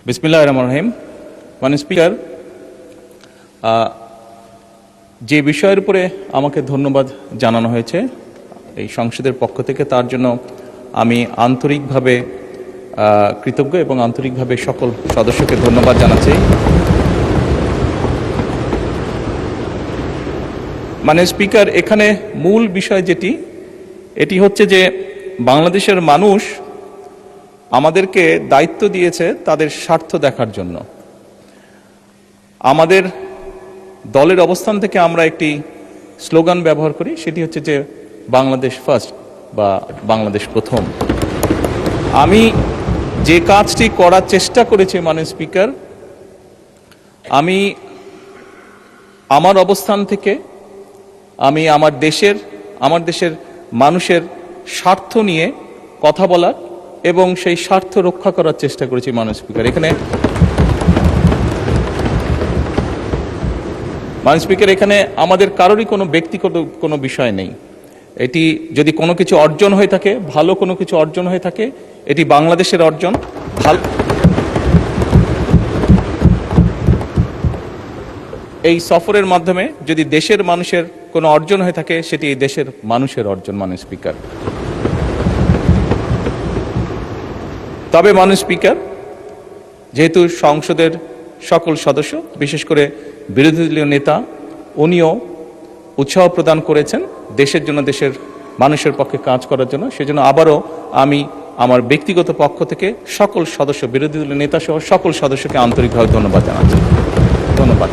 বিসমিল্লাহির রহমানির রহিম। মাননীয় স্পিকার, যে বিষয়ের উপরে আমাকে ধন্যবাদ জানানো হয়েছে এই সংসদের পক্ষ থেকে, তার জন্য আমি আন্তরিকভাবে কৃতজ্ঞ এবং আন্তরিকভাবে সকল সদস্যকে ধন্যবাদ জানাচ্ছি। মাননীয় স্পিকার, এখানে মূল বিষয় এটি হচ্ছে যে বাংলাদেশের মানুষ আমাদেরকে দায়িত্ব দিয়েছে তাদের স্বার্থ দেখার জন্য। আমাদের দলের অবস্থান থেকে আমরা একটি স্লোগান ব্যবহার করি, সেটি হচ্ছে যে বাংলাদেশ ফার্স্ট বা বাংলাদেশ প্রথম। আমি যে কাজটি করার চেষ্টা করেছি মাননীয় স্পিকার, আমি আমার অবস্থান থেকে আমি আমার দেশের মানুষের স্বার্থ নিয়ে কথা বলার এবং সেই স্বার্থ রক্ষা করার চেষ্টা করেছি মাননীয় স্পিকার। মাননীয় স্পিকার, এখানে আমাদের কারোরই কোনো ব্যক্তিগত কোনো বিষয় নেই। এটি যদি কোনো কিছু অর্জন হয়ে থাকে, ভালো কোনো কিছু অর্জন হয়ে থাকে, এটি বাংলাদেশের অর্জন। এই সফরের মাধ্যমে যদি দেশের মানুষের কোনো অর্জন হয়ে থাকে, সেটি এই দেশের মানুষের অর্জন মাননীয় স্পিকার। তবে মাননীয় স্পিকার, যেহেতু সংসদের সকল সদস্য, বিশেষ করে বিরোধী দলীয় নেতা, উনিও উৎসাহ প্রদান করেছেন দেশের জন্য, দেশের মানুষের পক্ষে কাজ করার জন্য, সেজন্য আবারও আমি আমার ব্যক্তিগত পক্ষ থেকে সকল সদস্য, বিরোধী দলীয় নেতা সহ সকল সদস্যকে আন্তরিকভাবে ধন্যবাদ জানাচ্ছি। ধন্যবাদ।